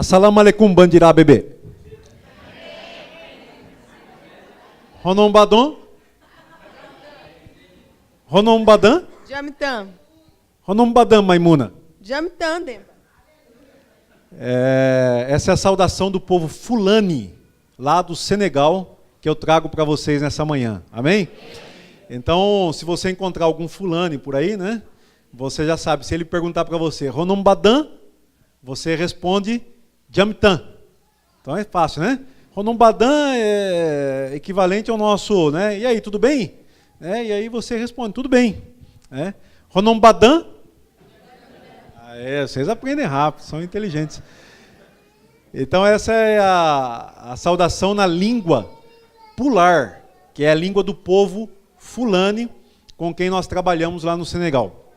Assalamu alaikum bandirá bebê. Ronombadon? Ronombadan? Jamtam. Ronombadan, Maimuna. Jamtam, Demba. Essa é a saudação do povo Fulani, lá do Senegal, que eu trago para vocês nessa manhã. Amém? Então, se você encontrar algum Fulani por aí, né? Você já sabe, se ele perguntar para você, Ronombadan, você responde Jamtam. Então é fácil, né? Ronombadan é equivalente ao nosso, né? E aí, tudo bem? E aí você responde, tudo bem. Ronombadan? Vocês aprendem rápido, são inteligentes. Então essa é a saudação na língua pular, que é a língua do povo Fulani, com quem nós trabalhamos lá no Senegal.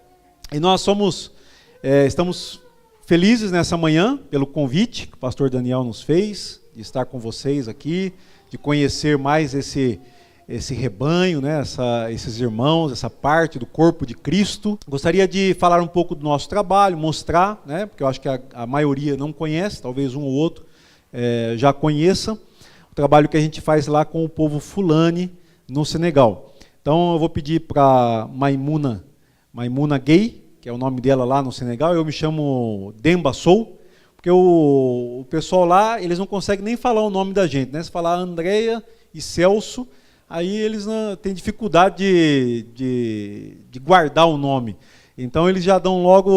E nós estamos felizes nessa manhã pelo convite que o pastor Daniel nos fez, de estar com vocês aqui, de conhecer mais esse rebanho, né, esses irmãos, essa parte do corpo de Cristo. Gostaria de falar um pouco do nosso trabalho, mostrar, né, porque eu acho que a maioria não conhece, talvez um ou outro já conheça, o trabalho que a gente faz lá com o povo Fulani no Senegal. Então eu vou pedir para Maimuna Gay, que é o nome dela lá no Senegal, eu me chamo Demba Sow, porque o pessoal lá, eles não conseguem nem falar o nome da gente, né? Se falar Andréia e Celso, aí eles têm dificuldade de guardar o nome. Então eles já dão logo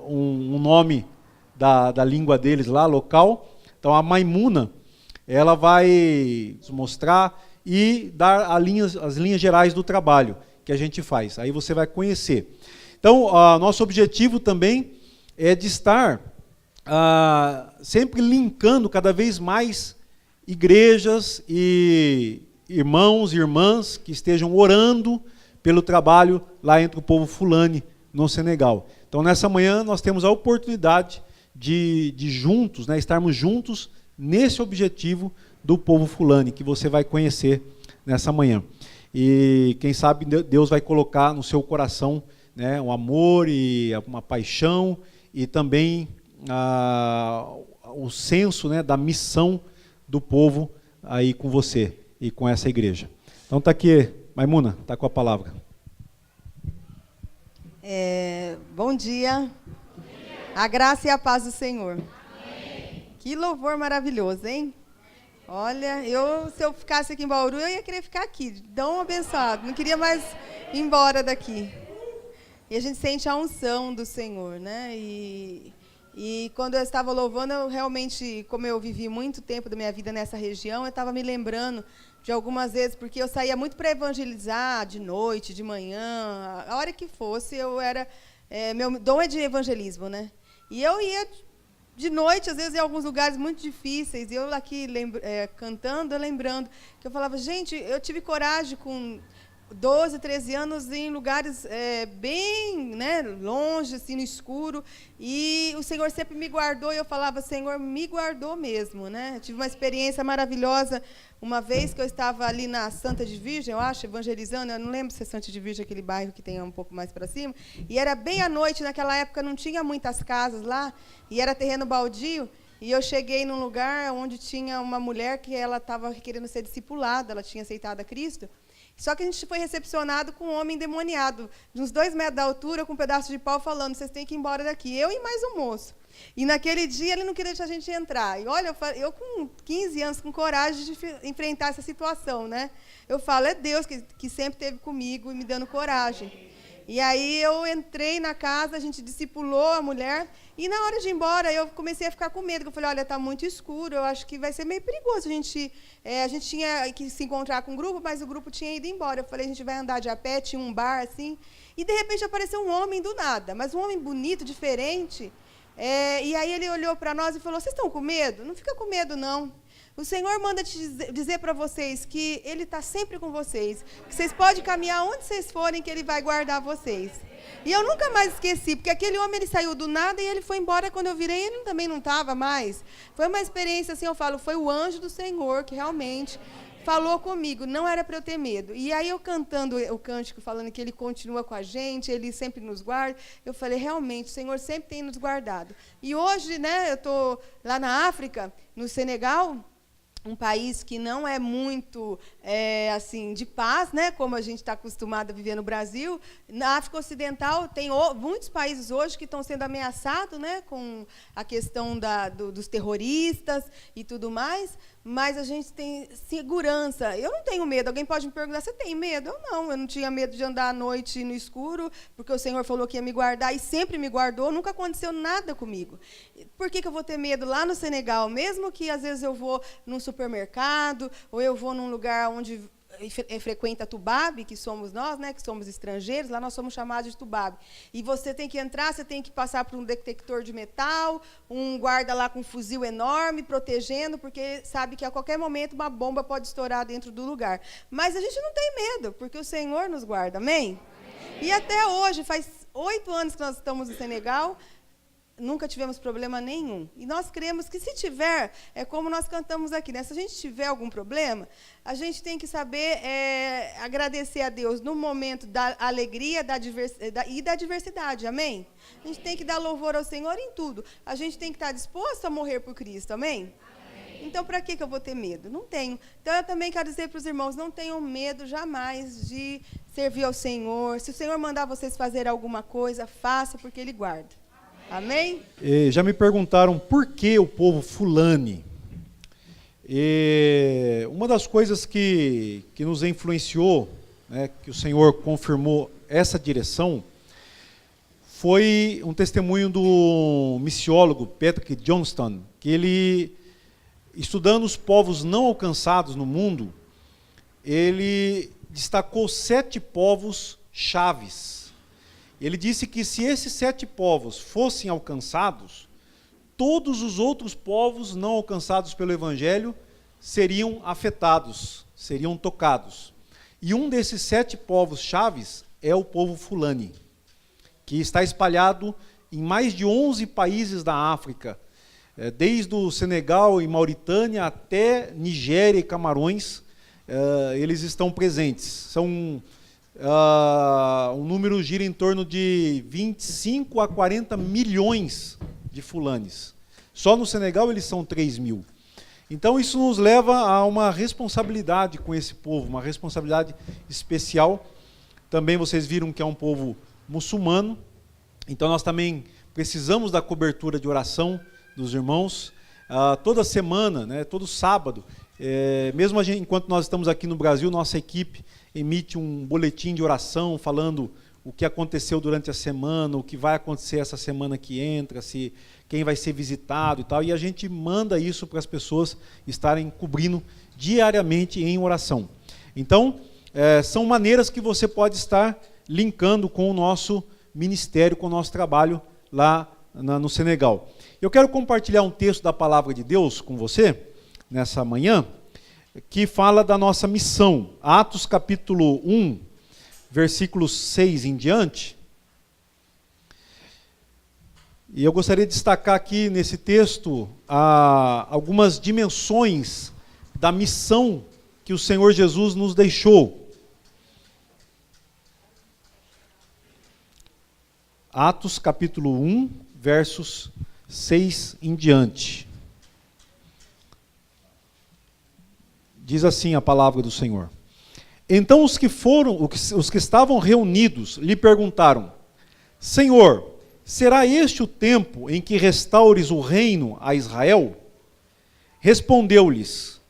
um nome da língua deles lá, local. Então a Maimuna, ela vai mostrar e dar as linhas gerais do trabalho que a gente faz. Aí você vai conhecer. Então, nosso objetivo também é de estar sempre linkando cada vez mais igrejas e irmãos e irmãs que estejam orando pelo trabalho lá entre o povo Fulani no Senegal. Então, nessa manhã, nós temos a oportunidade de juntos, né, estarmos juntos nesse objetivo do povo Fulani, que você vai conhecer nessa manhã. E, quem sabe, Deus vai colocar no seu coração, né, um amor e uma paixão e também o senso, né, da missão do povo aí com você e com essa igreja. Então está aqui, Maimuna, está com a palavra. Bom dia. A graça e a paz do Senhor. Amém. Que louvor maravilhoso, hein? Olha, se eu ficasse aqui em Bauru, eu ia querer ficar aqui, tão abençoado, não queria mais ir embora daqui. E a gente sente a unção do Senhor, né? E quando eu estava louvando, eu realmente, como eu vivi muito tempo da minha vida nessa região, eu estava me lembrando de algumas vezes, porque eu saía muito para evangelizar, de noite, de manhã, a hora que fosse, meu dom é de evangelismo, né? E eu ia de noite, às vezes, em alguns lugares muito difíceis, e eu aqui cantando, lembrando, que eu falava, gente, eu tive coragem com 12, 13 anos em lugares bem, né, longe, assim, no escuro, e o Senhor sempre me guardou, e eu falava, Senhor, me guardou mesmo, né? Eu tive uma experiência maravilhosa, uma vez que eu estava ali na Santa de Virgem, eu acho, evangelizando, eu não lembro se é Santa de Virgem, aquele bairro que tem um pouco mais para cima, e era bem à noite, naquela época não tinha muitas casas lá, e era terreno baldio, e eu cheguei num lugar onde tinha uma mulher que ela estava querendo ser discipulada, ela tinha aceitado a Cristo. Só que a gente foi recepcionado com um homem endemoniado, de uns 2 metros da altura, com um pedaço de pau, falando, vocês têm que ir embora daqui. Eu e mais um moço. E naquele dia ele não queria deixar a gente entrar. E olha, eu com 15 anos, com coragem de enfrentar essa situação, né? Eu falo, é Deus que sempre esteve comigo e me dando coragem. E aí eu entrei na casa, a gente discipulou a mulher, e na hora de ir embora eu comecei a ficar com medo, eu falei, olha, está muito escuro, eu acho que vai ser meio perigoso, a gente tinha que se encontrar com o grupo, mas o grupo tinha ido embora, eu falei, a gente vai andar de a pé, tinha um bar assim, e de repente apareceu um homem do nada, mas um homem bonito, diferente, e aí ele olhou para nós e falou, vocês estão com medo? Não fica com medo não. O Senhor manda dizer para vocês que Ele está sempre com vocês, que vocês podem caminhar onde vocês forem, que Ele vai guardar vocês. E eu nunca mais esqueci, porque aquele homem ele saiu do nada e ele foi embora. Quando eu virei, ele também não estava mais. Foi uma experiência, assim, eu falo, foi o anjo do Senhor que realmente falou comigo, não era para eu ter medo. E aí eu cantando o cântico, falando que Ele continua com a gente, Ele sempre nos guarda, eu falei, realmente, o Senhor sempre tem nos guardado. E hoje, né, eu estou lá na África, no Senegal, um país que não é muito assim de paz, né, como a gente está acostumado a viver no Brasil. Na África Ocidental tem muitos países hoje que estão sendo ameaçados, né, com a questão dos terroristas e tudo mais, mas a gente tem segurança. Eu não tenho medo. Alguém pode me perguntar, você tem medo? Eu não tinha medo de andar à noite no escuro, porque o Senhor falou que ia me guardar e sempre me guardou, nunca aconteceu nada comigo. Por que eu vou ter medo lá no Senegal? Mesmo que às vezes eu vou num supermercado, ou eu vou num lugar onde frequenta Tubabe, que somos nós, né, que somos estrangeiros, lá nós somos chamados de Tubabe. E você tem que entrar, você tem que passar por um detector de metal, um guarda lá com um fuzil enorme, protegendo, porque sabe que a qualquer momento uma bomba pode estourar dentro do lugar. Mas a gente não tem medo, porque o Senhor nos guarda, amém? E até hoje, faz 8 anos que nós estamos no Senegal, nunca tivemos problema nenhum. E nós cremos que, se tiver, é como nós cantamos aqui, né? Se a gente tiver algum problema, a gente tem que saber agradecer a Deus no momento da alegria e da diversidade, amém? A gente tem que dar louvor ao Senhor em tudo. A gente tem que estar disposto a morrer por Cristo, amém? Então, para que eu vou ter medo? Não tenho. Então, eu também quero dizer para os irmãos, não tenham medo jamais de servir ao Senhor. Se o Senhor mandar vocês fazer alguma coisa, faça, porque Ele guarda. Amém? Já me perguntaram por que o povo Fulani. Uma das coisas que nos influenciou, né, que o Senhor confirmou essa direção, foi um testemunho do missiólogo Patrick Johnston, que ele, estudando os povos não alcançados no mundo, ele destacou 7 povos chaves. Ele disse que se esses 7 povos fossem alcançados, todos os outros povos não alcançados pelo Evangelho seriam afetados, seriam tocados. E um desses 7 povos chaves é o povo Fulani, que está espalhado em mais de 11 países da África, desde o Senegal e Mauritânia até Nigéria e Camarões, eles estão presentes. São... um número gira em torno de 25 a 40 milhões de fulanes. Só no Senegal eles são 3 mil. Então isso nos leva a uma responsabilidade com esse povo, uma responsabilidade especial. Também vocês viram que é um povo muçulmano, então nós também precisamos da cobertura de oração dos irmãos. Toda semana, né, todo sábado, mesmo enquanto nós estamos aqui no Brasil, nossa equipe emite um boletim de oração falando o que aconteceu durante a semana, o que vai acontecer essa semana que entra, quem vai ser visitado e tal, e a gente manda isso para as pessoas estarem cobrindo diariamente em oração. Então, são maneiras que você pode estar linkando com o nosso ministério, com o nosso trabalho lá no Senegal. Eu quero compartilhar um texto da Palavra de Deus com você, nessa manhã, que fala da nossa missão. Atos capítulo 1, versículos 6 em diante. E eu gostaria de destacar aqui nesse texto algumas dimensões da missão que o Senhor Jesus nos deixou. Atos capítulo 1, versos 6 em diante. Diz assim a palavra do Senhor. Então os que estavam reunidos lhe perguntaram: Senhor, será este o tempo em que restaures o reino a Israel? Respondeu-lhes: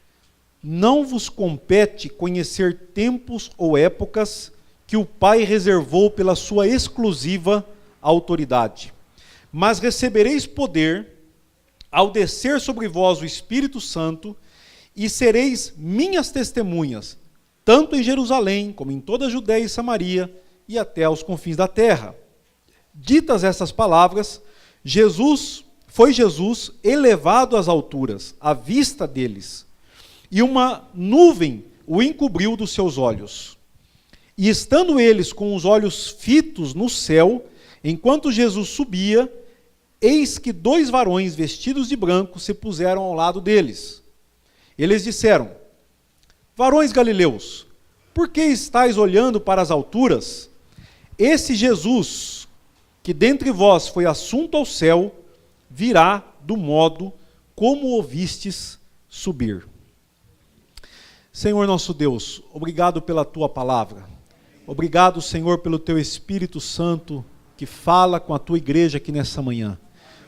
Não vos compete conhecer tempos ou épocas que o Pai reservou pela sua exclusiva autoridade. Mas recebereis poder ao descer sobre vós o Espírito Santo, e sereis minhas testemunhas, tanto em Jerusalém, como em toda a Judéia e Samaria, e até aos confins da terra. Ditas estas palavras, foi Jesus elevado às alturas, à vista deles, e uma nuvem o encobriu dos seus olhos. E estando eles com os olhos fitos no céu, enquanto Jesus subia, eis que 2 varões vestidos de branco se puseram ao lado deles. Eles disseram: varões galileus, por que estáis olhando para as alturas? Esse Jesus, que dentre vós foi assunto ao céu, virá do modo como o ouvistes subir. Senhor nosso Deus, obrigado pela tua palavra. Obrigado, Senhor, pelo teu Espírito Santo que fala com a tua igreja aqui nessa manhã.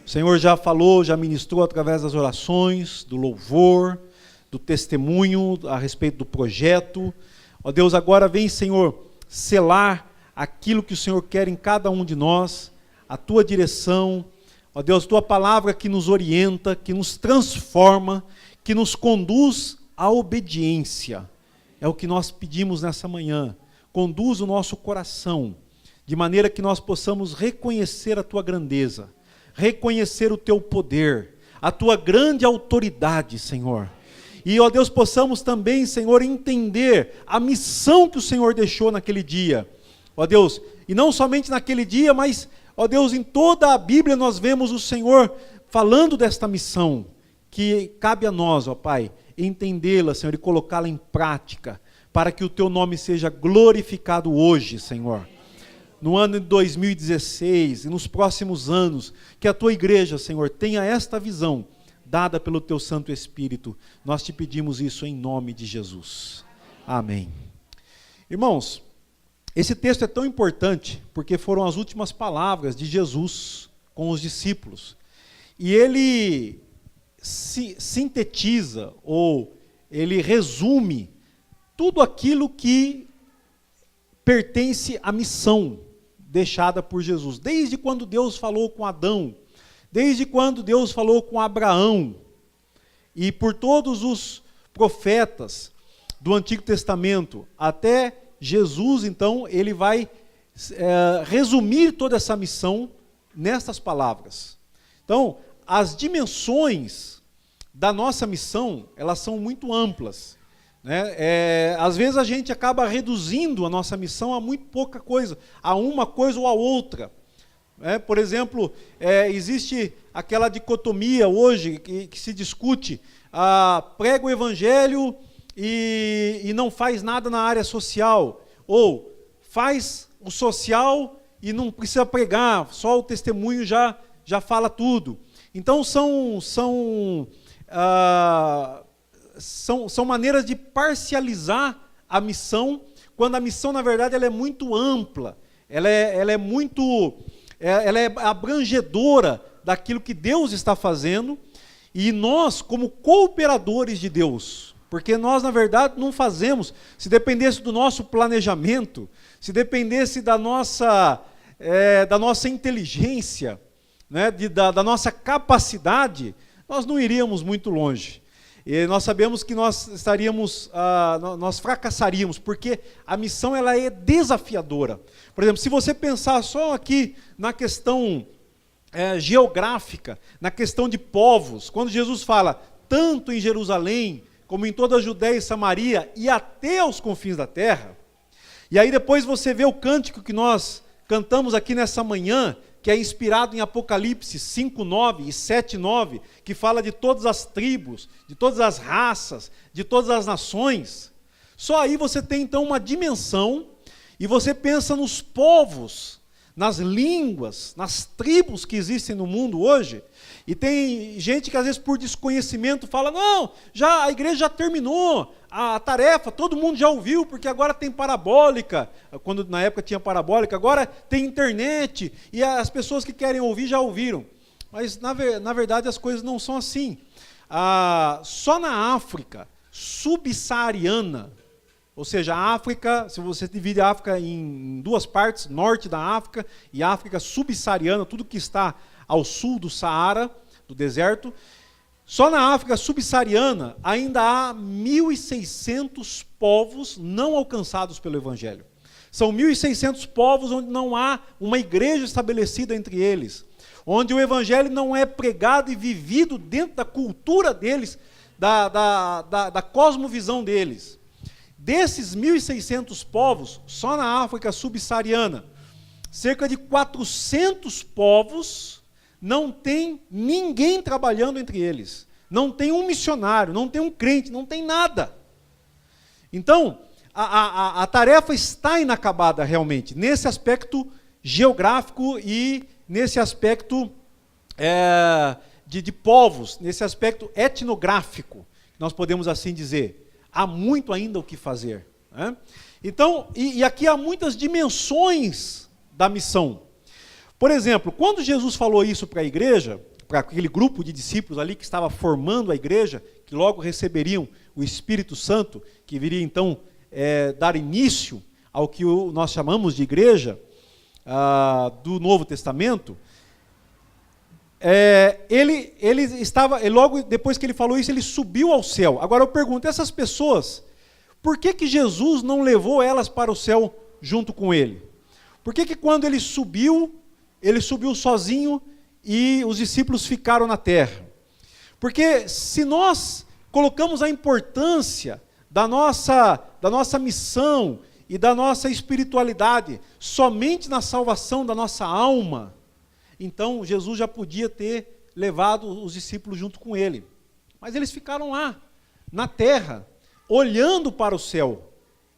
O Senhor já falou, já ministrou através das orações, do louvor, do testemunho a respeito do projeto. Ó Deus, agora vem, Senhor, selar aquilo que o Senhor quer em cada um de nós, a tua direção. Ó Deus, tua palavra que nos orienta, que nos transforma, que nos conduz à obediência. É o que nós pedimos nessa manhã. Conduz o nosso coração, de maneira que nós possamos reconhecer a tua grandeza, reconhecer o teu poder, a tua grande autoridade, Senhor. E, ó Deus, possamos também, Senhor, entender a missão que o Senhor deixou naquele dia. Ó Deus, e não somente naquele dia, mas, ó Deus, em toda a Bíblia nós vemos o Senhor falando desta missão, que cabe a nós, ó Pai, entendê-la, Senhor, e colocá-la em prática, para que o teu nome seja glorificado hoje, Senhor. No ano de 2016 e nos próximos anos, que a tua igreja, Senhor, tenha esta visão, dada pelo teu Santo Espírito. Nós te pedimos isso em nome de Jesus. Amém. Irmãos, esse texto é tão importante, porque foram as últimas palavras de Jesus com os discípulos. E ele sintetiza, ou ele resume, tudo aquilo que pertence à missão deixada por Jesus. Desde quando Deus falou com Adão, desde quando Deus falou com Abraão, e por todos os profetas do Antigo Testamento, até Jesus, então, ele vai resumir toda essa missão nestas palavras. Então, as dimensões da nossa missão, elas são muito amplas. Às vezes a gente acaba reduzindo a nossa missão a muito pouca coisa, a uma coisa ou a outra. Por exemplo, existe aquela dicotomia hoje que se discute, prega o evangelho e não faz nada na área social, ou faz o social e não precisa pregar, só o testemunho já fala tudo. Então são maneiras de parcializar a missão, quando a missão, na verdade, ela é muito ampla, ela é abrangedora daquilo que Deus está fazendo, e nós, como cooperadores de Deus, porque nós, na verdade, não fazemos, se dependesse do nosso planejamento, se dependesse da nossa inteligência, da nossa capacidade, nós não iríamos muito longe. E nós sabemos que nós fracassaríamos, porque a missão ela é desafiadora. Por exemplo, se você pensar só aqui na questão geográfica, na questão de povos, quando Jesus fala, tanto em Jerusalém, como em toda a Judéia e Samaria, e até aos confins da terra, e aí depois você vê o cântico que nós cantamos aqui nessa manhã, que é inspirado em Apocalipse 5:9 e 7:9, que fala de todas as tribos, de todas as raças, de todas as nações. Só aí você tem então uma dimensão, e você pensa nos povos, nas línguas, nas tribos que existem no mundo hoje, e tem gente que às vezes por desconhecimento fala, não, a igreja já terminou a tarefa, todo mundo já ouviu, porque agora tem parabólica, quando na época tinha parabólica, agora tem internet, e as pessoas que querem ouvir já ouviram. Mas na verdade as coisas não são assim. Só na África subsaariana, ou seja, a África, se você divide a África em duas partes, norte da África e África subsaariana, tudo que está ao sul do Saara, do deserto, só na África subsaariana ainda há 1.600 povos não alcançados pelo Evangelho. São 1.600 povos onde não há uma igreja estabelecida entre eles, onde o Evangelho não é pregado e vivido dentro da cultura deles, da cosmovisão deles. Desses 1.600 povos, só na África subsaariana, cerca de 400 povos não tem ninguém trabalhando entre eles. Não tem um missionário, não tem um crente, não tem nada. Então, a tarefa está inacabada realmente, nesse aspecto geográfico e nesse aspecto de povos, nesse aspecto etnográfico, nós podemos assim dizer. Há muito ainda o que fazer, né? Então, e aqui há muitas dimensões da missão. Por exemplo, quando Jesus falou isso para a igreja, para aquele grupo de discípulos ali que estava formando a igreja, que logo receberiam o Espírito Santo, que viria então dar início ao que nós chamamos de igreja do Novo Testamento, logo depois que ele falou isso, ele subiu ao céu. Agora eu pergunto, essas pessoas, por que Jesus não levou elas para o céu junto com ele? Por que quando ele subiu sozinho e os discípulos ficaram na terra? Porque se nós colocamos a importância da nossa missão e da nossa espiritualidade somente na salvação da nossa alma, então Jesus já podia ter levado os discípulos junto com ele. Mas eles ficaram lá, na terra, olhando para o céu.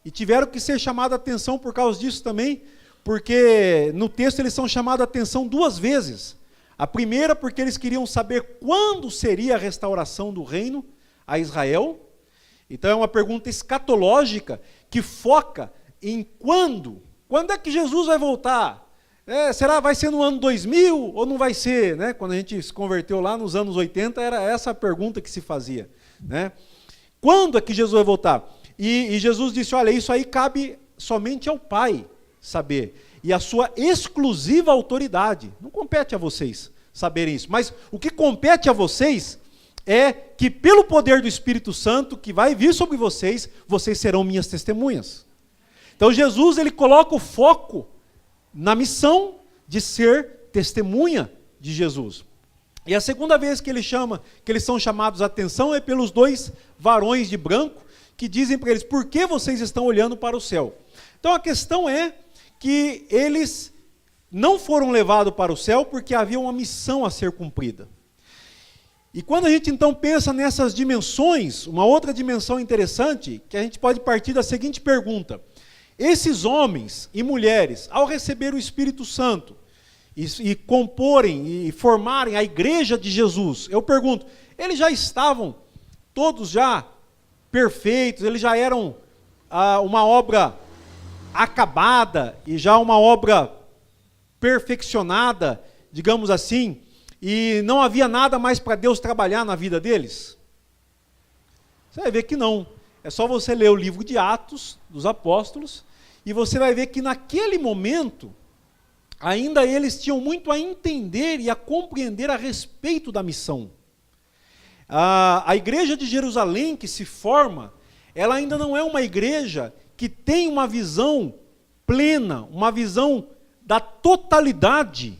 E tiveram que ser chamados a atenção por causa disso também, porque no texto eles são chamados a atenção duas vezes. A primeira porque eles queriam saber quando seria a restauração do reino a Israel. Então é uma pergunta escatológica que foca em quando. Quando é que Jesus vai voltar? Vai ser no ano 2000 ou não vai ser? Né? Quando a gente se converteu lá nos anos 80, era essa a pergunta que se fazia. Né? Quando é que Jesus vai voltar? E Jesus disse, olha, isso aí cabe somente ao Pai saber. E a sua exclusiva autoridade. Não compete a vocês saberem isso. Mas o que compete a vocês é que pelo poder do Espírito Santo que vai vir sobre vocês, vocês serão minhas testemunhas. Então Jesus, ele coloca o foco na missão de ser testemunha de Jesus. E a segunda vez que eles são chamados a atenção é pelos dois varões de branco que dizem para eles, por que vocês estão olhando para o céu? Então a questão é que eles não foram levados para o céu porque havia uma missão a ser cumprida. E quando a gente então pensa nessas dimensões, uma outra dimensão interessante, que a gente pode partir da seguinte pergunta: esses homens e mulheres, ao receber o Espírito Santo e comporem e formarem a igreja de Jesus, eu pergunto, eles já estavam todos já perfeitos, eles já eram uma obra acabada e já uma obra perfeccionada, digamos assim, e não havia nada mais para Deus trabalhar na vida deles? Você vai ver que não. É só você ler o livro de Atos dos Apóstolos e você vai ver que naquele momento ainda eles tinham muito a entender e a compreender a respeito da missão. A igreja de Jerusalém que se forma, ela ainda não é uma igreja que tem uma visão plena, uma visão da totalidade,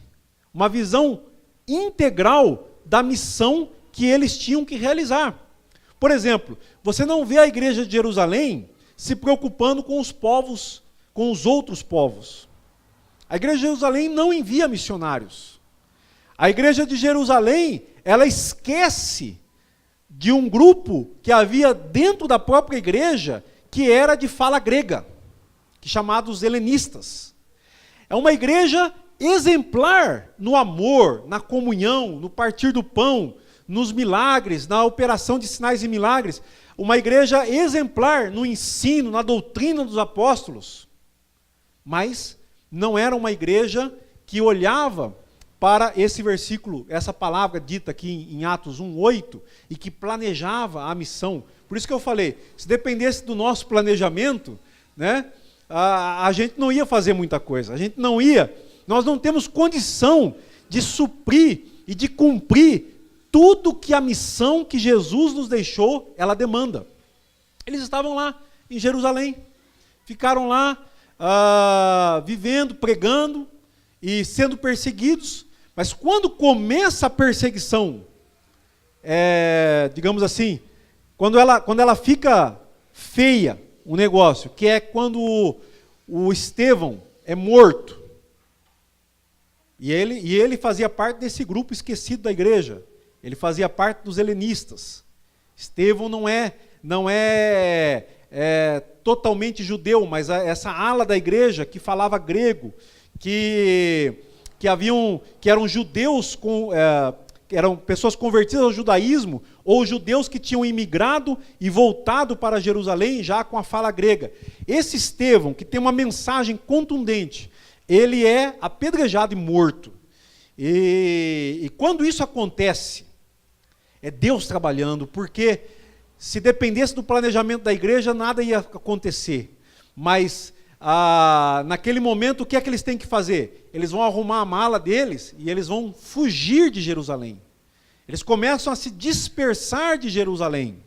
uma visão integral da missão que eles tinham que realizar. Por exemplo, você não vê a igreja de Jerusalém se preocupando com os povos, com os outros povos. A igreja de Jerusalém não envia missionários. A igreja de Jerusalém, ela esquece de um grupo que havia dentro da própria igreja, que era de fala grega, chamados helenistas. É uma igreja exemplar no amor, na comunhão, no partir do pão, nos milagres, na operação de sinais e milagres. Uma igreja exemplar no ensino, na doutrina dos apóstolos. Mas não era uma igreja que olhava para esse versículo, essa palavra dita aqui em Atos 1:8, e que planejava a missão. Por isso que eu falei, se dependesse do nosso planejamento, né, a gente não ia fazer muita coisa. Nós não temos condição de suprir e de cumprir tudo que a missão que Jesus nos deixou, ela demanda. Eles estavam lá em Jerusalém, ficaram lá vivendo, pregando e sendo perseguidos, mas quando começa a perseguição, digamos assim, quando ela fica feia, o negócio, que é quando o Estevão é morto, e ele fazia parte desse grupo esquecido da igreja, ele fazia parte dos helenistas. Estevão não é totalmente judeu, mas essa ala da igreja que falava grego, que eram judeus, que eram pessoas convertidas ao judaísmo, ou judeus que tinham imigrado e voltado para Jerusalém já com a fala grega. Esse Estevão, que tem uma mensagem contundente, ele é apedrejado e morto. E quando isso acontece, é Deus trabalhando, porque se dependesse do planejamento da igreja, nada ia acontecer. Mas, naquele momento, o que é que eles têm que fazer? Eles vão arrumar a mala deles e eles vão fugir de Jerusalém. Eles começam a se dispersar de Jerusalém.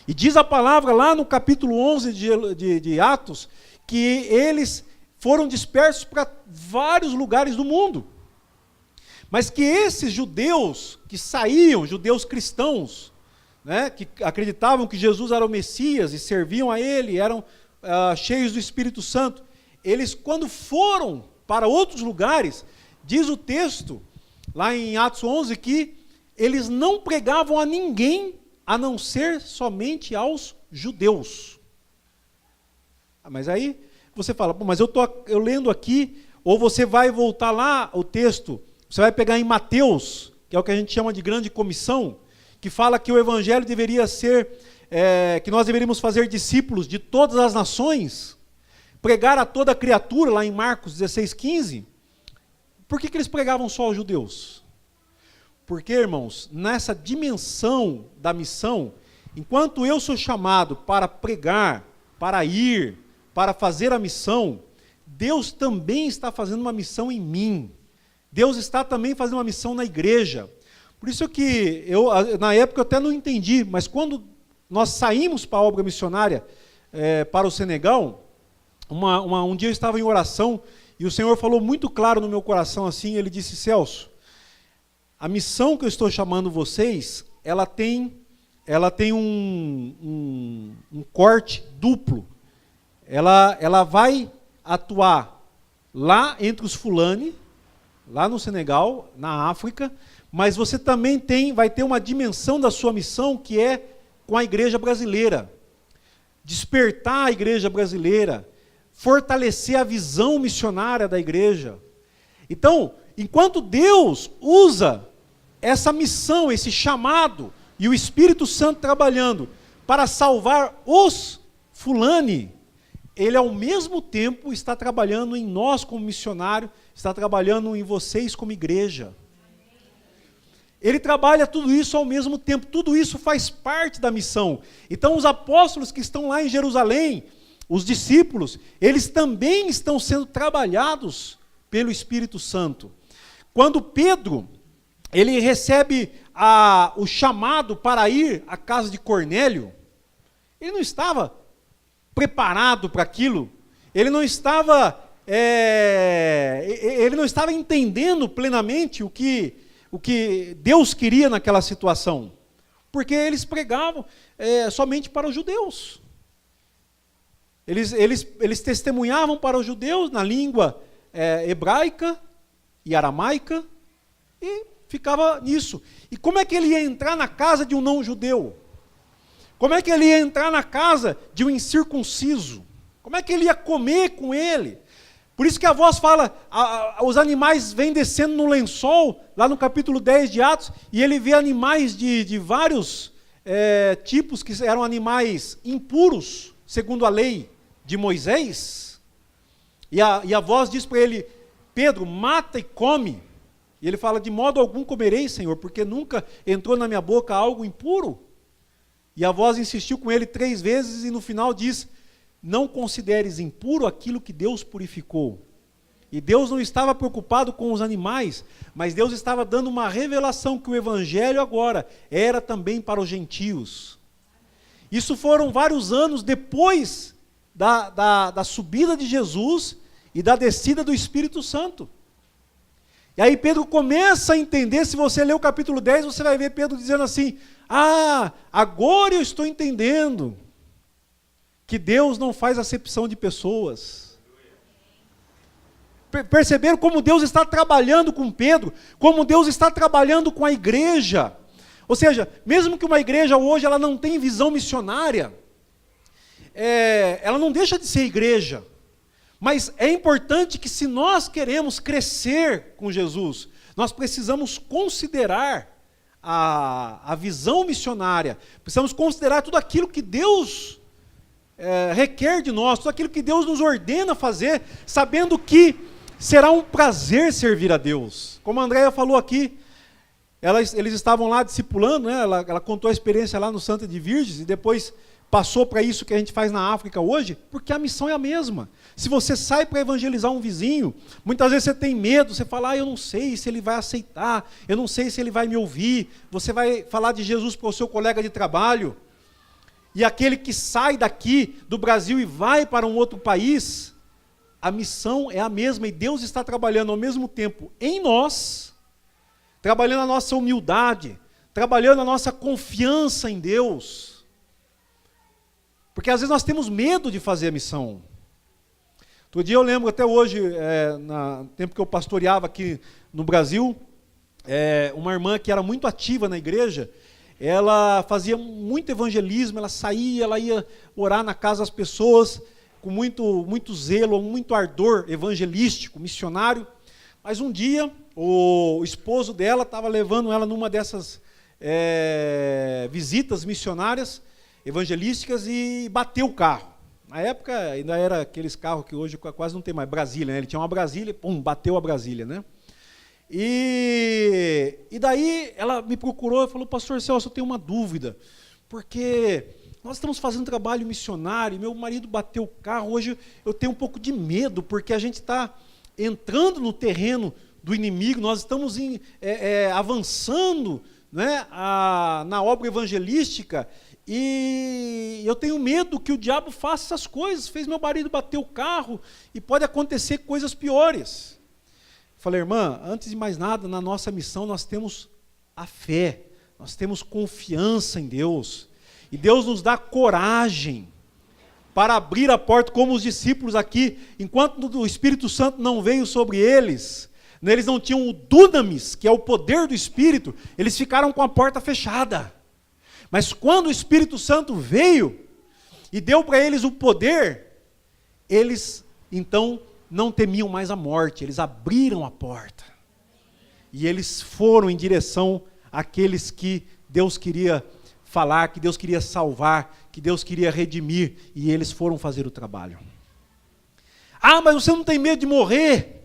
E diz a palavra lá no capítulo 11 de Atos, que eles foram dispersos para vários lugares do mundo. Mas que esses judeus que saíam, judeus cristãos, né, que acreditavam que Jesus era o Messias e serviam a Ele, eram cheios do Espírito Santo, eles quando foram para outros lugares, diz o texto, lá em Atos 11, que eles não pregavam a ninguém, a não ser somente aos judeus. Mas aí você fala, mas eu lendo aqui, ou você vai voltar lá o texto, você vai pegar em Mateus, que é o que a gente chama de grande comissão, que fala que o evangelho deveria ser, que nós deveríamos fazer discípulos de todas as nações, pregar a toda criatura, lá em Marcos 16:15. Por que eles pregavam só aos judeus? Porque, irmãos, nessa dimensão da missão, enquanto eu sou chamado para pregar, para ir, para fazer a missão, Deus também está fazendo uma missão em mim. Deus está também fazendo uma missão na igreja. Por isso que na época eu até não entendi, mas quando nós saímos para a obra missionária, para o Senegal, um dia eu estava em oração e o Senhor falou muito claro no meu coração assim, Ele disse, Celso, a missão que eu estou chamando vocês, ela tem um corte duplo. Ela vai atuar lá entre os Fulani, lá no Senegal, na África, mas você também vai ter uma dimensão da sua missão que é com a igreja brasileira. Despertar a igreja brasileira, fortalecer a visão missionária da igreja. Então, enquanto Deus usa essa missão, esse chamado, e o Espírito Santo trabalhando para salvar os Fulani, Ele ao mesmo tempo está trabalhando em nós como missionário, está trabalhando em vocês como igreja. Ele trabalha tudo isso ao mesmo tempo, tudo isso faz parte da missão. Então os apóstolos que estão lá em Jerusalém, os discípulos, eles também estão sendo trabalhados pelo Espírito Santo. Quando Pedro, ele recebe o chamado para ir à casa de Cornélio, ele não estava preparado para aquilo, ele não estava entendendo plenamente o que Deus queria naquela situação, porque eles pregavam somente para os judeus. Eles testemunhavam para os judeus na língua hebraica e aramaica, e ficava nisso. E como é que ele ia entrar na casa de um não-judeu? Como é que ele ia entrar na casa de um incircunciso? Como é que ele ia comer com ele? Por isso que a voz fala, os animais vêm descendo no lençol, lá no capítulo 10 de Atos, e ele vê animais de vários tipos, que eram animais impuros, segundo a lei de Moisés. E a voz diz para ele, Pedro, mata e come. E ele fala, de modo algum comerei, Senhor, porque nunca entrou na minha boca algo impuro. E a voz insistiu com ele 3 vezes e no final diz, não consideres impuro aquilo que Deus purificou. E Deus não estava preocupado com os animais, mas Deus estava dando uma revelação que o Evangelho agora era também para os gentios. Isso foram vários anos depois da subida de Jesus e da descida do Espírito Santo. E aí Pedro começa a entender, se você ler o capítulo 10, você vai ver Pedro dizendo assim, agora eu estou entendendo que Deus não faz acepção de pessoas. Perceberam como Deus está trabalhando com Pedro, como Deus está trabalhando com a igreja. Ou seja, mesmo que uma igreja hoje ela não tenha visão missionária, ela não deixa de ser igreja. Mas é importante que, se nós queremos crescer com Jesus, nós precisamos considerar a visão missionária, precisamos considerar tudo aquilo que Deus requer de nós, tudo aquilo que Deus nos ordena fazer, sabendo que será um prazer servir a Deus. Como a Andréia falou aqui, eles estavam lá discipulando, né? Ela contou a experiência lá no Santa de Virgens, e depois passou para isso que a gente faz na África hoje, porque a missão é a mesma. Se você sai para evangelizar um vizinho, muitas vezes você tem medo, você fala, eu não sei se ele vai aceitar, eu não sei se ele vai me ouvir. Você vai falar de Jesus para o seu colega de trabalho, e aquele que sai daqui do Brasil e vai para um outro país, a missão é a mesma, e Deus está trabalhando ao mesmo tempo em nós, trabalhando a nossa humildade, trabalhando a nossa confiança em Deus. Porque às vezes nós temos medo de fazer a missão. Outro dia eu lembro até hoje, no tempo que eu pastoreava aqui no Brasil, uma irmã que era muito ativa na igreja, ela fazia muito evangelismo, ela saía, ela ia orar na casa das pessoas, com muito zelo, muito ardor evangelístico, missionário. Mas um dia, o esposo dela estava levando ela numa dessas visitas missionárias, evangelísticas, e bateu o carro. Na época ainda era aqueles carros que hoje quase não tem mais, Brasília, né? Ele tinha uma Brasília, pum, bateu a Brasília, né? E daí ela me procurou e falou, pastor Celso, eu tenho uma dúvida, porque nós estamos fazendo trabalho missionário, meu marido bateu o carro, hoje eu tenho um pouco de medo, porque a gente está entrando no terreno do inimigo, nós estamos avançando, né, na obra evangelística, e eu tenho medo que o diabo faça essas coisas, fez meu marido bater o carro, e pode acontecer coisas piores. Falei, irmã, antes de mais nada, na nossa missão nós temos a fé, nós temos confiança em Deus, e Deus nos dá coragem para abrir a porta, como os discípulos aqui, enquanto o Espírito Santo não veio sobre eles, eles não tinham o dunamis, que é o poder do Espírito, eles ficaram com a porta fechada. Mas quando o Espírito Santo veio e deu para eles o poder, eles então não temiam mais a morte, eles abriram a porta. E eles foram em direção àqueles que Deus queria falar, que Deus queria salvar, que Deus queria redimir, e eles foram fazer o trabalho. Ah, mas você não tem medo de morrer?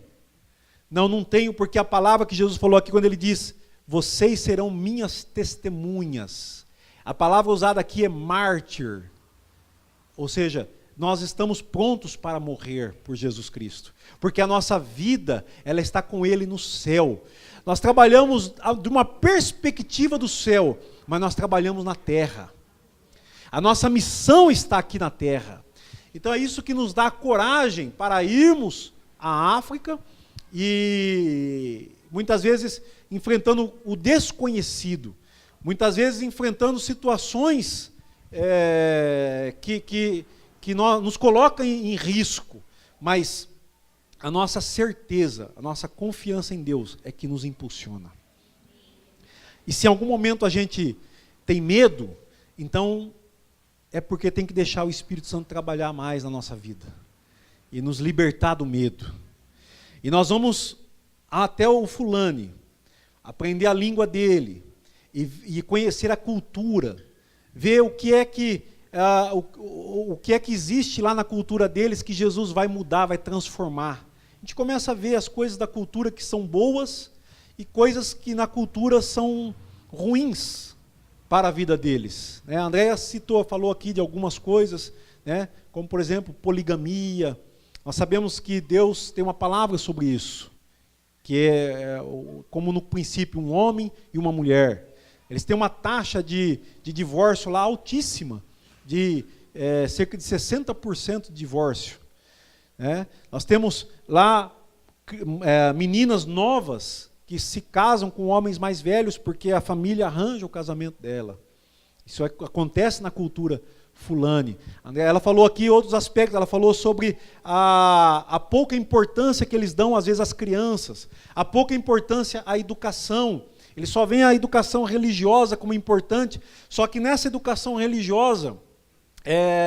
Não, não tenho, porque a palavra que Jesus falou aqui, quando ele diz, vocês serão minhas testemunhas. A palavra usada aqui é mártir, ou seja, nós estamos prontos para morrer por Jesus Cristo, porque a nossa vida, ela está com Ele no céu. Nós trabalhamos de uma perspectiva do céu, mas nós trabalhamos na terra. A nossa missão está aqui na terra. Então é isso que nos dá coragem para irmos à África e muitas vezes enfrentando o desconhecido, muitas vezes enfrentando situações que nos colocam em risco, mas a nossa certeza, a nossa confiança em Deus é que nos impulsiona. E se em algum momento a gente tem medo, então é porque tem que deixar o Espírito Santo trabalhar mais na nossa vida e nos libertar do medo. E nós vamos até o fulane, aprender a língua dele e conhecer a cultura, ver o que é que existe lá na cultura deles que Jesus vai mudar, vai transformar. A gente começa a ver as coisas da cultura que são boas e coisas que na cultura são ruins para a vida deles. A Andréia falou aqui de algumas coisas, né, como por exemplo, poligamia. Nós sabemos que Deus tem uma palavra sobre isso, que é como no princípio um homem e uma mulher. Eles têm uma taxa de divórcio lá altíssima, de cerca de 60% de divórcio. Nós temos lá meninas novas que se casam com homens mais velhos porque a família arranja o casamento dela. Isso acontece na cultura fulane. Ela falou aqui outros aspectos, ela falou sobre a pouca importância que eles dão às vezes às crianças, a pouca importância à educação. Eles só veem a educação religiosa como importante, só que nessa educação religiosa,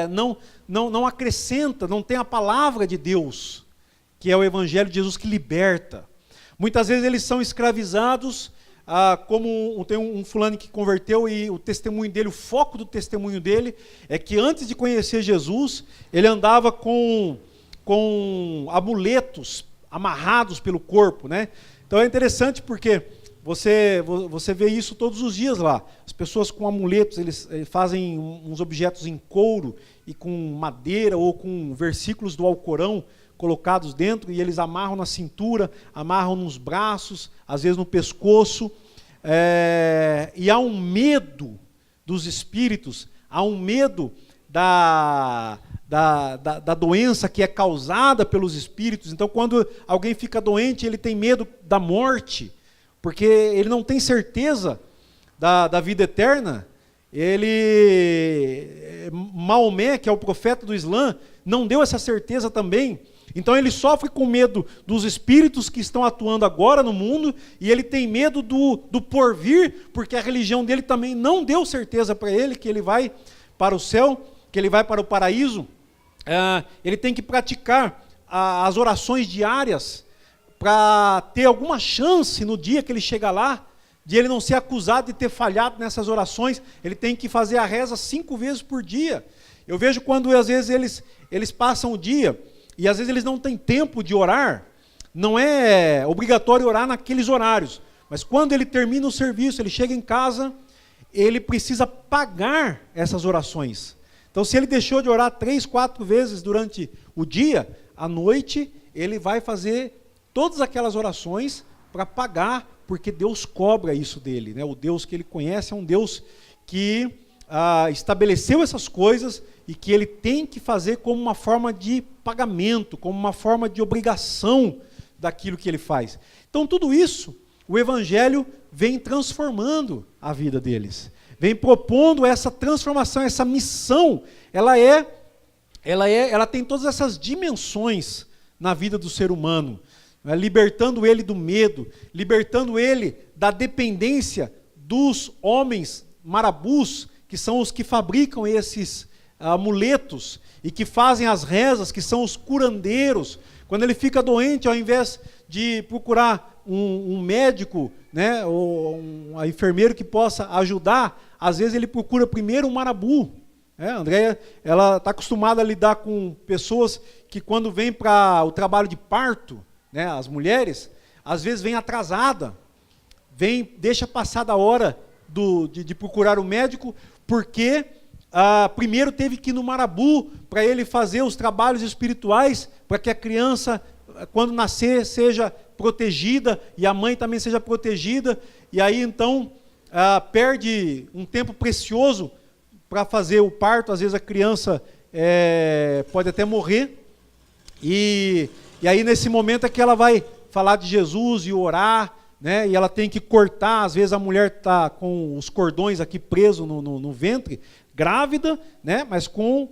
não acrescenta, não tem a palavra de Deus, que é o Evangelho de Jesus que liberta. Muitas vezes eles são escravizados, como tem um fulano que converteu e o testemunho dele, o foco do testemunho dele é que antes de conhecer Jesus, ele andava com amuletos amarrados pelo corpo, né? Então é interessante porque você vê isso todos os dias lá. As pessoas com amuletos, eles fazem uns objetos em couro e com madeira ou com versículos do Alcorão colocados dentro, e eles amarram na cintura, amarram nos braços, às vezes no pescoço, e há um medo dos espíritos, há um medo da doença que é causada pelos espíritos. Então, quando alguém fica doente, ele tem medo da morte, porque ele não tem certeza da vida eterna. Maomé, que é o profeta do Islã, não deu essa certeza também. Então ele sofre com medo dos espíritos que estão atuando agora no mundo, e ele tem medo do porvir, porque a religião dele também não deu certeza para ele que ele vai para o céu, que ele vai para o paraíso. Ele tem que praticar as orações diárias para ter alguma chance no dia que ele chega lá, de ele não ser acusado de ter falhado nessas orações. Ele tem que fazer a reza 5 vezes por dia. Eu vejo quando às vezes eles passam o dia, e às vezes eles não têm tempo de orar. Não é obrigatório orar naqueles horários, mas quando ele termina o serviço, ele chega em casa, ele precisa pagar essas orações. Então, se ele deixou de orar 3, 4 vezes durante o dia, à noite, ele vai fazer todas aquelas orações para pagar, porque Deus cobra isso dele, né? O Deus que ele conhece é um Deus que estabeleceu essas coisas e que ele tem que fazer como uma forma de pagamento, como uma forma de obrigação daquilo que ele faz. Então, tudo isso, o Evangelho vem transformando a vida deles, vem propondo essa transformação, essa missão. Ela tem todas essas dimensões na vida do ser humano, né? Libertando ele do medo, libertando ele da dependência dos homens marabus, que são os que fabricam esses amuletos e que fazem as rezas, que são os curandeiros. Quando ele fica doente, ao invés de procurar um médico, né, ou um enfermeiro que possa ajudar, às vezes ele procura primeiro um marabu. A Andréia, ela está acostumada a lidar com pessoas que, quando vêm para o trabalho de parto, né, as mulheres, às vezes vem atrasada, deixa passar da hora de procurar o médico, porque primeiro teve que ir no marabu para ele fazer os trabalhos espirituais, para que a criança, quando nascer, seja protegida, e a mãe também seja protegida, e aí então perde um tempo precioso para fazer o parto. Às vezes a criança pode até morrer, e aí nesse momento é que ela vai falar de Jesus e orar, né? E ela tem que cortar. Às vezes a mulher está com os cordões aqui presos no ventre, grávida, né? Mas com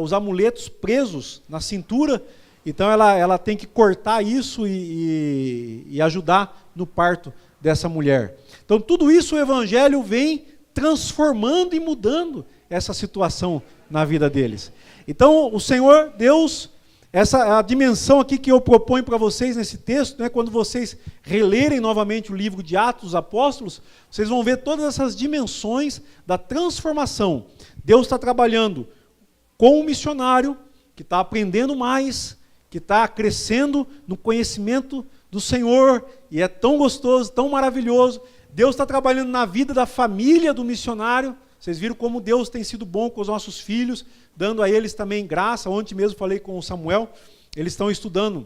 os amuletos presos na cintura. Então ela tem que cortar isso e ajudar no parto dessa mulher. Então tudo isso o Evangelho vem transformando e mudando essa situação na vida deles. Então o Senhor Deus, essa a dimensão aqui que eu proponho para vocês nesse texto, né, quando vocês relerem novamente o livro de Atos dos Apóstolos, vocês vão ver todas essas dimensões da transformação. Deus está trabalhando com o missionário, que está aprendendo mais, que está crescendo no conhecimento do Senhor, e é tão gostoso, tão maravilhoso. Deus está trabalhando na vida da família do missionário. Vocês viram como Deus tem sido bom com os nossos filhos, dando a eles também graça. Ontem mesmo falei com o Samuel, eles estão estudando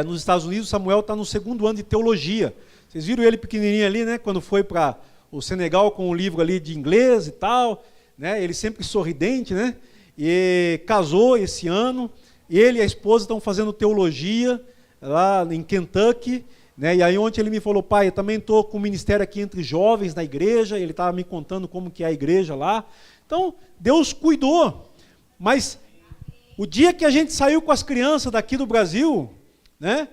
nos Estados Unidos. O Samuel está no 2º ano de teologia. Vocês viram ele pequenininho ali, né, quando foi para o Senegal com um livro ali de inglês e tal, né, ele sempre sorridente, né, e casou esse ano. Ele e a esposa estão fazendo teologia lá em Kentucky, né? E aí ontem ele me falou: pai, eu também estou com um ministério aqui entre jovens na igreja. Ele estava me contando como que é a igreja lá. Então, Deus cuidou. Mas o dia que a gente saiu com as crianças daqui do Brasil, né,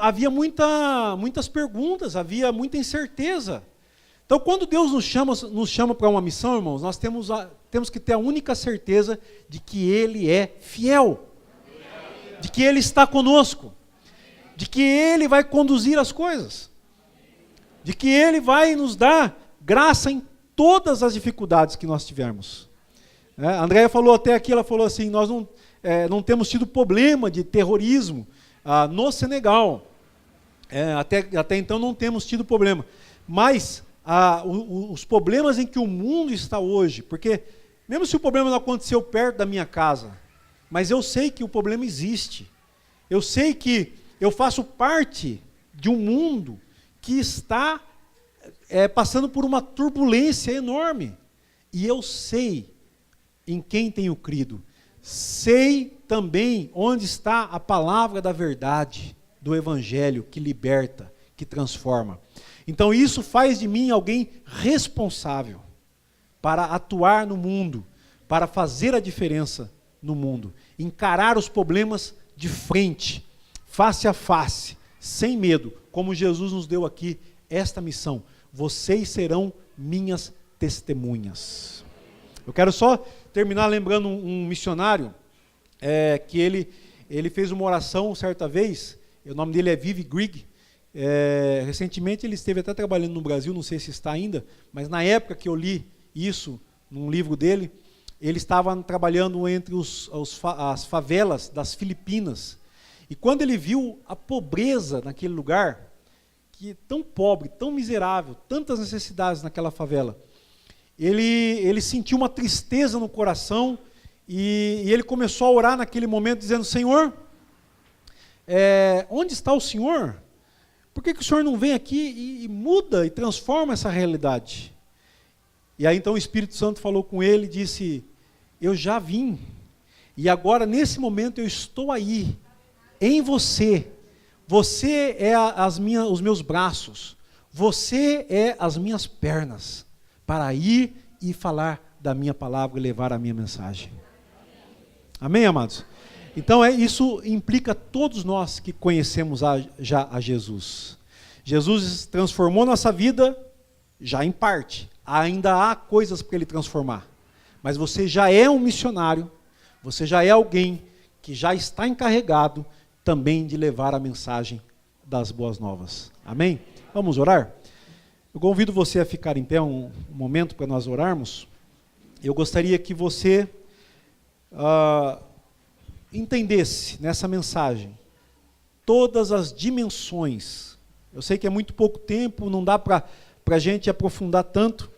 havia muitas perguntas, havia muita incerteza. Então, quando Deus nos chama para uma missão, irmãos, nós temos que ter a única certeza de que Ele é fiel, de que Ele está conosco, de que Ele vai conduzir as coisas, de que Ele vai nos dar graça em todas as dificuldades que nós tivermos. A Andréia falou até aqui, ela falou assim, nós não temos tido problema de terrorismo no Senegal. Até então não temos tido problema. Mas os problemas em que o mundo está hoje, porque mesmo se o problema não aconteceu perto da minha casa, mas eu sei que o problema existe. Eu sei que eu faço parte de um mundo que está passando por uma turbulência enorme. E eu sei em quem tenho crido. Sei também onde está a palavra da verdade, do Evangelho, que liberta, que transforma. Então isso faz de mim alguém responsável para atuar no mundo, para fazer a diferença no mundo, encarar os problemas de frente, face a face, sem medo, como Jesus nos deu aqui esta missão. Vocês serão minhas testemunhas. Eu quero só terminar lembrando um missionário, que ele fez uma oração certa vez, o nome dele é Vivi Grigg. Recentemente ele esteve até trabalhando no Brasil, não sei se está ainda, mas na época que eu li isso, num livro dele, ele estava trabalhando entre as favelas das Filipinas. E quando ele viu a pobreza naquele lugar, que tão pobre, tão miserável, tantas necessidades naquela favela, ele sentiu uma tristeza no coração e ele começou a orar naquele momento, dizendo: Senhor, onde está o Senhor? Por que o Senhor não vem aqui e muda e transforma essa realidade? E aí então o Espírito Santo falou com ele e disse: eu já vim, e agora nesse momento eu estou aí, em você. Você é os meus braços, você é as minhas pernas, para ir e falar da minha palavra e levar a minha mensagem. Amém, amados? Então isso implica todos nós que conhecemos já a Jesus. Jesus transformou nossa vida, já em parte. Ainda há coisas para Ele transformar. Mas você já é um missionário, você já é alguém que já está encarregado também de levar a mensagem das boas novas. Amém? Vamos orar? Eu convido você a ficar em pé um momento para nós orarmos. Eu gostaria que você entendesse nessa mensagem todas as dimensões. Eu sei que é muito pouco tempo, não dá para a gente aprofundar tanto.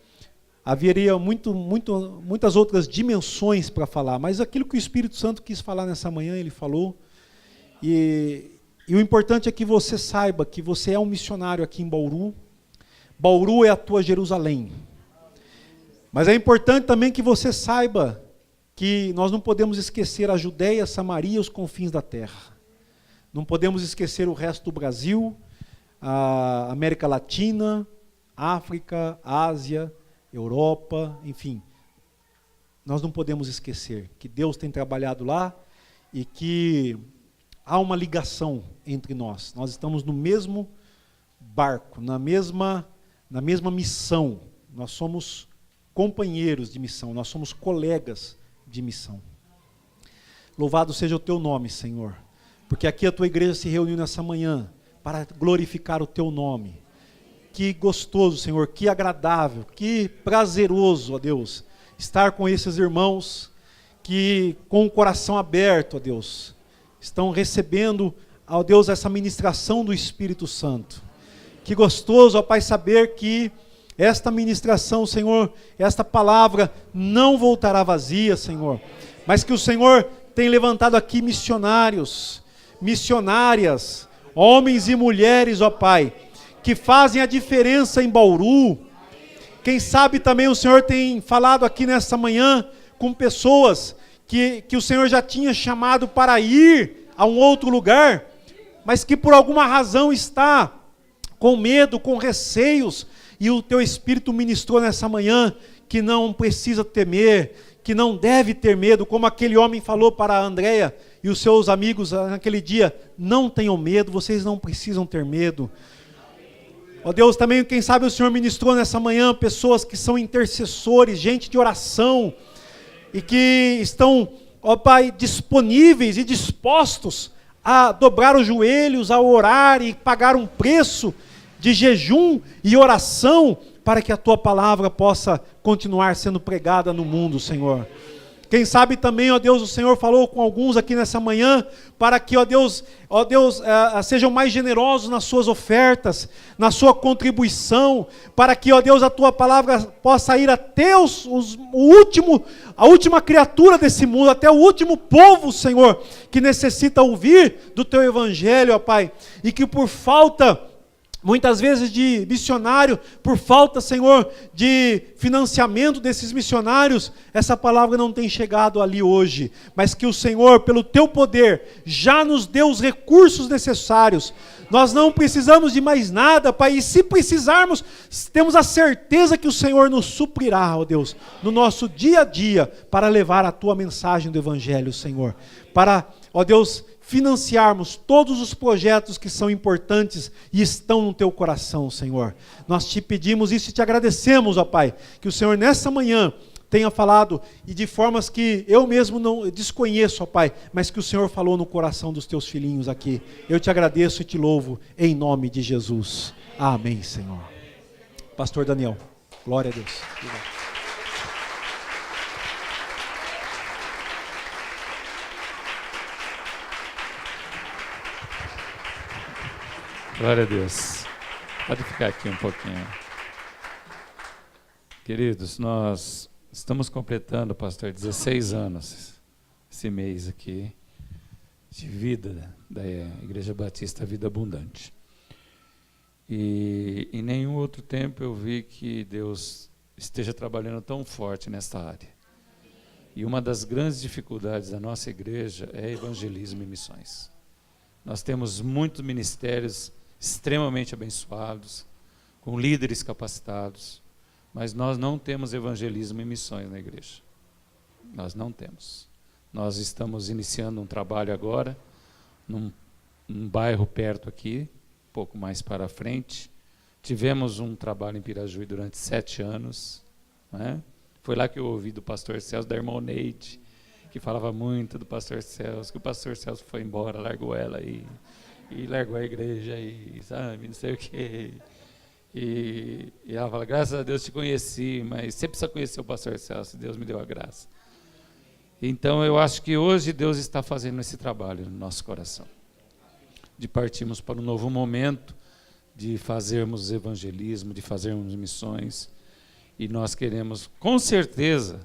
Haveria muitas outras dimensões para falar, mas aquilo que o Espírito Santo quis falar nessa manhã, Ele falou. E o importante é que você saiba que você é um missionário aqui em Bauru. Bauru é a tua Jerusalém. Mas é importante também que você saiba que nós não podemos esquecer a Judéia, Samaria e os confins da terra. Não podemos esquecer o resto do Brasil, a América Latina, África, Ásia, Europa, enfim. Nós não podemos esquecer que Deus tem trabalhado lá e que há uma ligação entre nós. Nós estamos no mesmo barco, na mesma missão. Nós somos companheiros de missão, nós somos colegas de missão. Louvado seja o teu nome, Senhor, porque aqui a tua igreja se reuniu nessa manhã para glorificar o teu nome. Que gostoso, Senhor, que agradável, que prazeroso, ó Deus, estar com esses irmãos que com o coração aberto, ó Deus, estão recebendo, ó Deus, essa ministração do Espírito Santo. Que gostoso, ó Pai, saber que esta ministração, Senhor, esta palavra não voltará vazia, Senhor, mas que o Senhor tem levantado aqui missionários, missionárias, homens e mulheres, ó Pai, que fazem a diferença em Bauru. Quem sabe também o Senhor tem falado aqui nessa manhã com pessoas que o Senhor já tinha chamado para ir a um outro lugar, mas que por alguma razão está com medo, com receios, e o teu Espírito ministrou nessa manhã que não precisa temer, que não deve ter medo, como aquele homem falou para a Andréia e os seus amigos naquele dia: não tenham medo, vocês não precisam ter medo. Ó Deus, também, quem sabe o Senhor ministrou nessa manhã pessoas que são intercessores, gente de oração, e que estão, ó Pai, disponíveis e dispostos a dobrar os joelhos, a orar e pagar um preço de jejum e oração para que a Tua palavra possa continuar sendo pregada no mundo, Senhor. Quem sabe também, ó Deus, o Senhor falou com alguns aqui nessa manhã, para que, ó Deus, sejam mais generosos nas suas ofertas, na sua contribuição, para que, ó Deus, a Tua palavra possa ir até a última criatura desse mundo, até o último povo, Senhor, que necessita ouvir do Teu Evangelho, ó Pai, e que por falta, muitas vezes, de missionário, por falta, Senhor, de financiamento desses missionários, essa palavra não tem chegado ali hoje, mas que o Senhor, pelo Teu poder, já nos deu os recursos necessários. Nós não precisamos de mais nada, Pai, e se precisarmos, temos a certeza que o Senhor nos suprirá, ó Deus, no nosso dia a dia, para levar a Tua mensagem do Evangelho, Senhor, para, ó Deus, financiarmos todos os projetos que são importantes e estão no Teu coração, Senhor. Nós Te pedimos isso e Te agradecemos, ó Pai, que o Senhor nessa manhã tenha falado, e de formas que eu mesmo não desconheço, ó Pai, mas que o Senhor falou no coração dos Teus filhinhos aqui. Eu Te agradeço e Te louvo, em nome de Jesus. Amém, Senhor. Pastor Daniel, glória a Deus. Glória a Deus. Pode ficar aqui um pouquinho. Queridos, nós estamos completando, pastor, 16 anos esse mês aqui de vida da Igreja Batista Vida Abundante. E em nenhum outro tempo eu vi que Deus esteja trabalhando tão forte nessa área. E uma das grandes dificuldades da nossa igreja é evangelismo e missões. Nós temos muitos ministérios extremamente abençoados, com líderes capacitados, mas nós não temos evangelismo e missões na igreja. Nós não temos. Nós estamos iniciando um trabalho agora, num bairro perto aqui, um pouco mais para frente. Tivemos um trabalho em Pirajuí durante 7 anos. Né? Foi lá que eu ouvi do pastor Celso, da irmã Neide, que falava muito do pastor Celso, que o pastor Celso foi embora, largou ela e largou a igreja e, sabe, não sei o quê. E ela fala, graças a Deus te conheci, mas você precisa conhecer o pastor Celso, Deus me deu a graça. Então eu acho que hoje Deus está fazendo esse trabalho no nosso coração, de partirmos para um novo momento, de fazermos evangelismo, de fazermos missões, e nós queremos, com certeza,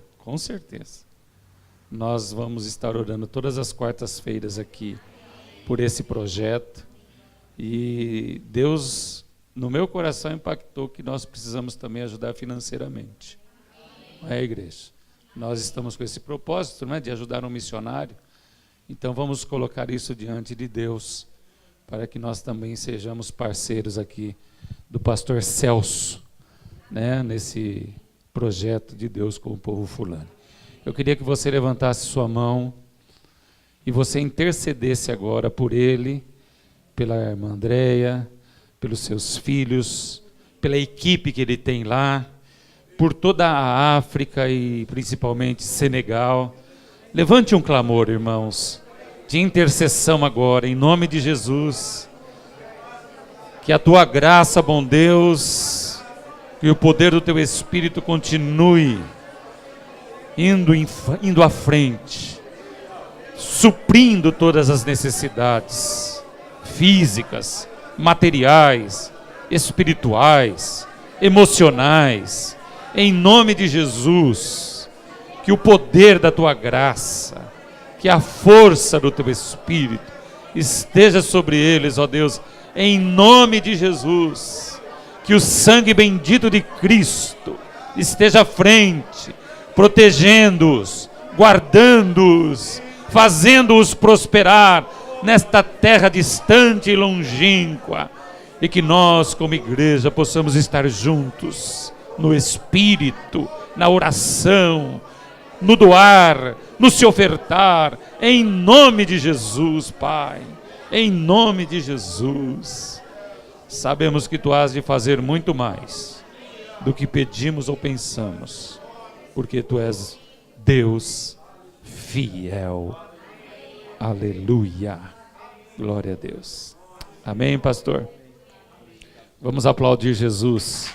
nós vamos estar orando todas as quartas-feiras aqui, por esse projeto, e Deus, no meu coração, impactou que nós precisamos também ajudar financeiramente. Não é, igreja? Nós estamos com esse propósito, não é, de ajudar um missionário, então vamos colocar isso diante de Deus, para que nós também sejamos parceiros aqui do pastor Celso, né, nesse projeto de Deus com o povo fulano. Eu queria que você levantasse sua mão, e você intercedesse agora por ele, pela irmã Andréia, pelos seus filhos, pela equipe que ele tem lá, por toda a África e principalmente Senegal. Levante um clamor, irmãos, de intercessão agora, em nome de Jesus. Que a Tua graça, bom Deus, e o poder do Teu Espírito continue indo à frente, suprindo todas as necessidades físicas, materiais, espirituais, emocionais, em nome de Jesus. Que o poder da Tua graça, que a força do Teu Espírito esteja sobre eles, ó Deus, em nome de Jesus. Que o sangue bendito de Cristo esteja à frente, protegendo-os, guardando-os, fazendo-os prosperar nesta terra distante e longínqua, e que nós, como igreja, possamos estar juntos no Espírito, na oração, no doar, no se ofertar, em nome de Jesus, Pai, em nome de Jesus. Sabemos que tu has de fazer muito mais do que pedimos ou pensamos, porque tu és Deus fiel. Aleluia. Glória a Deus. Amém, pastor? Vamos aplaudir Jesus.